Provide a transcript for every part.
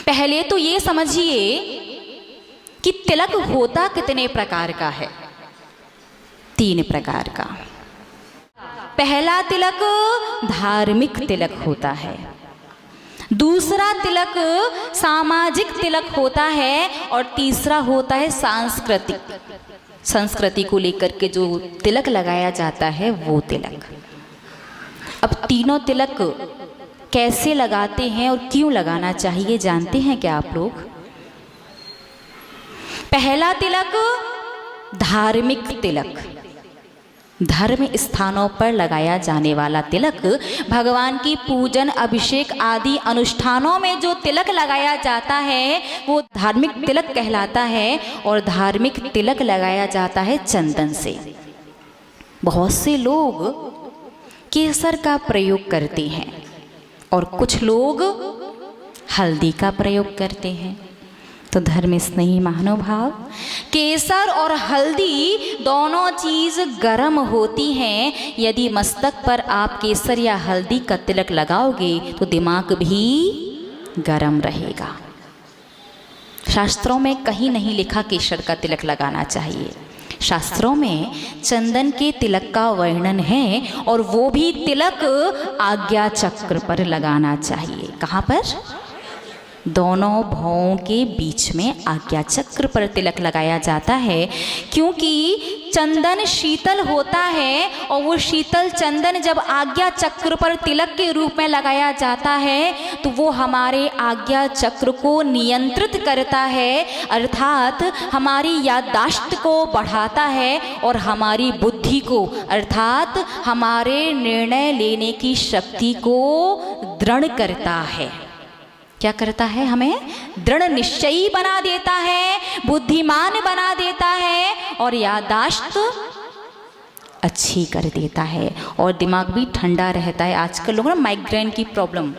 पहले तो ये समझिए कि तिलक होता कितने प्रकार का है। 3 प्रकार का। पहला तिलक धार्मिक तिलक होता है, दूसरा तिलक सामाजिक तिलक होता है, और तीसरा होता है सांस्कृतिक। संस्कृति को लेकर के जो तिलक लगाया जाता है वो तिलक। अब तीनों तिलक कैसे लगाते हैं और क्यों लगाना चाहिए जानते हैं क्या आप लोग? पहला तिलक धार्मिक तिलक, धर्म स्थानों पर लगाया जाने वाला तिलक। भगवान की पूजन, अभिषेक आदि अनुष्ठानों में जो तिलक लगाया जाता है वो धार्मिक तिलक कहलाता है। और धार्मिक तिलक लगाया जाता है चंदन से। बहुत से लोग केसर का प्रयोग करते हैं और कुछ लोग हल्दी का प्रयोग करते हैं। तो धर्म स्नेही महानुभाव, केसर और हल्दी दोनों चीज गर्म होती हैं। यदि मस्तक पर आप केसर या हल्दी का तिलक लगाओगे तो दिमाग भी गर्म रहेगा। शास्त्रों में कहीं नहीं लिखा केसर का तिलक लगाना चाहिए। शास्त्रों में चंदन के तिलक का वर्णन है, और वो भी तिलक आज्ञा चक्र पर लगाना चाहिए। कहाँ पर? दोनों भौं के बीच में आज्ञा चक्र पर तिलक लगाया जाता है, क्योंकि चंदन शीतल होता है, और वो शीतल चंदन जब आज्ञा चक्र पर तिलक के रूप में लगाया जाता है तो वो हमारे आज्ञा चक्र को नियंत्रित करता है, अर्थात हमारी याददाश्त को बढ़ाता है और हमारी बुद्धि को, अर्थात हमारे निर्णय लेने की शक्ति को दृढ़ करता है। क्या करता है? हमें दृढ़ निश्चयी बना देता है, बुद्धिमान बना देता है, और याददाश्त अच्छी कर देता है, और दिमाग भी ठंडा रहता है। आजकल लोगों ना माइग्रेन की प्रॉब्लम,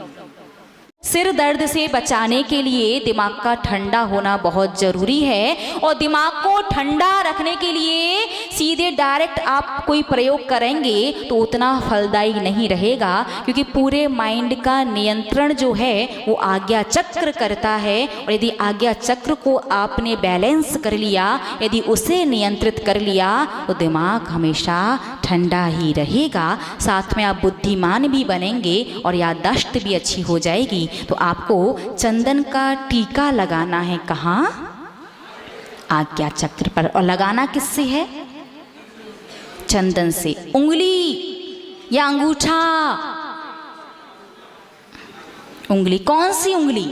सिर दर्द से बचाने के लिए दिमाग का ठंडा होना बहुत ज़रूरी है। और दिमाग को ठंडा रखने के लिए सीधे डायरेक्ट आप कोई प्रयोग करेंगे तो उतना फलदायी नहीं रहेगा, क्योंकि पूरे माइंड का नियंत्रण जो है वो आज्ञा चक्र करता है। और यदि आज्ञा चक्र को आपने बैलेंस कर लिया, यदि उसे नियंत्रित कर लिया, तो दिमाग हमेशा ठंडा ही रहेगा। साथ में आप बुद्धिमान भी बनेंगे और याददाश्त भी अच्छी हो जाएगी। तो आपको चंदन का टीका लगाना है। कहाँ? आज्ञा चक्र पर। और लगाना किससे है? चंदन से। उंगली या अंगूठा? उंगली। कौन सी उंगली?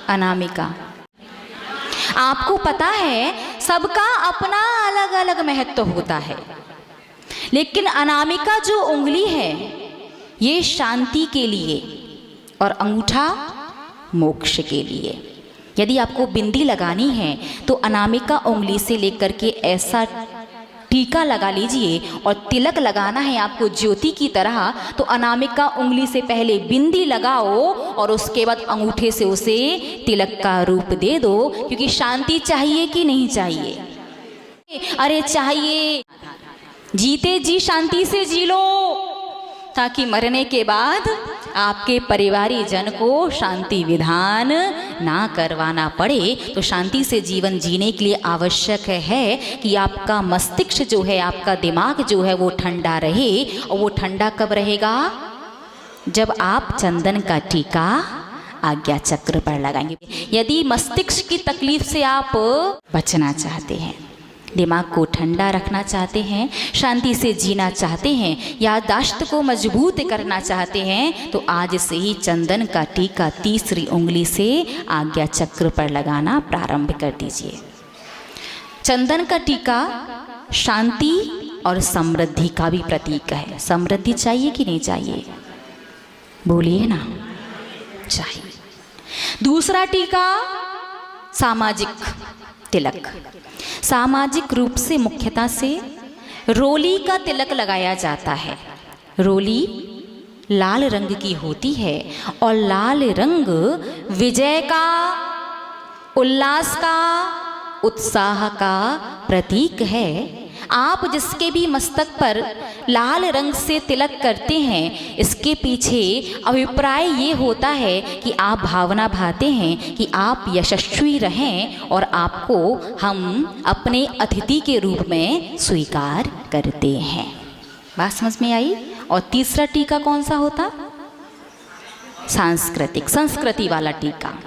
अनामिका। आपको पता है सबका अपना अलग अलग महत्व होता है, लेकिन अनामिका जो उंगली है ये शांति के लिए और अंगूठा मोक्ष के लिए। यदि आपको बिंदी लगानी है तो अनामिका उंगली से लेकर के ऐसा टीका लगा लीजिए, और तिलक लगाना है आपको ज्योति की तरह, तो अनामिका उंगली से पहले बिंदी लगाओ और उसके बाद अंगूठे से उसे तिलक का रूप दे दो। क्योंकि शांति चाहिए कि नहीं चाहिए? अरे चाहिए। जीते जी शांति से जी लो, ताकि मरने के बाद आपके परिवारी जन को शांति विधान ना करवाना पड़े। तो शांति से जीवन जीने के लिए आवश्यक है कि आपका मस्तिष्क जो है, आपका दिमाग जो है वो ठंडा रहे। और वो ठंडा कब रहेगा? जब आप चंदन का टीका आज्ञा चक्र पर लगाएंगे। यदि मस्तिष्क की तकलीफ से आप बचना चाहते हैं, दिमाग को ठंडा रखना चाहते हैं, शांति से जीना चाहते हैं, याददाश्त को मजबूत करना चाहते हैं, तो आज से ही चंदन का टीका तीसरी उंगली से आज्ञा चक्र पर लगाना प्रारंभ कर दीजिए। चंदन का टीका शांति और समृद्धि का भी प्रतीक है। समृद्धि चाहिए कि नहीं चाहिए? बोलिए ना। चाहिए। दूसरा टीका सामाजिक तिलक। सामाजिक रूप से मुख्यतः से रोली का तिलक लगाया जाता है। रोली लाल रंग की होती है, और लाल रंग विजय का, उल्लास का, उत्साह का प्रतीक है। आप जिसके भी मस्तक पर लाल रंग से तिलक करते हैं, इसके पीछे अभिप्राय ये होता है कि आप भावना भाते हैं कि आप यशस्वी रहें और आपको हम अपने अतिथि के रूप में स्वीकार करते हैं। बात समझ में आई? और तीसरा टीका कौन सा होता? सांस्कृतिक, संस्कृति वाला टीका।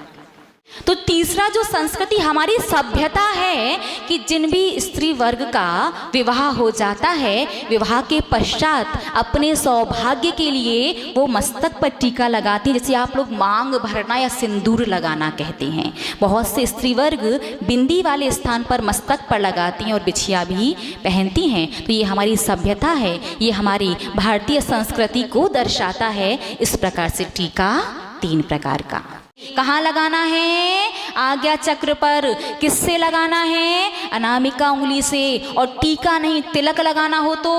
तो तीसरा जो संस्कृति हमारी सभ्यता है कि जिन भी स्त्री वर्ग का विवाह हो जाता है, विवाह के पश्चात अपने सौभाग्य के लिए वो मस्तक पर टीका लगाती हैं, जैसे आप लोग मांग भरना या सिंदूर लगाना कहते हैं। बहुत से स्त्री वर्ग बिंदी वाले स्थान पर मस्तक पर लगाती हैं और बिछिया भी पहनती हैं। तो ये हमारी सभ्यता है, ये हमारी भारतीय संस्कृति को दर्शाता है। इस प्रकार से टीका 3 प्रकार का। कहाँ लगाना है? आज्ञा चक्र पर। किससे लगाना है? अनामिका उंगली से। और टीका नहीं, तिलक लगाना हो तो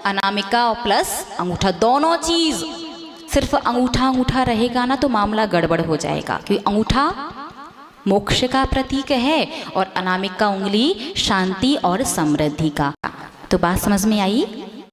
अनामिका और प्लस अंगूठा, दोनों चीज। सिर्फ अंगूठा रहेगा ना तो मामला गड़बड़ हो जाएगा, क्योंकि अंगूठा मोक्ष का प्रतीक है और अनामिका उंगली शांति और समृद्धि का। तो बात समझ में आई?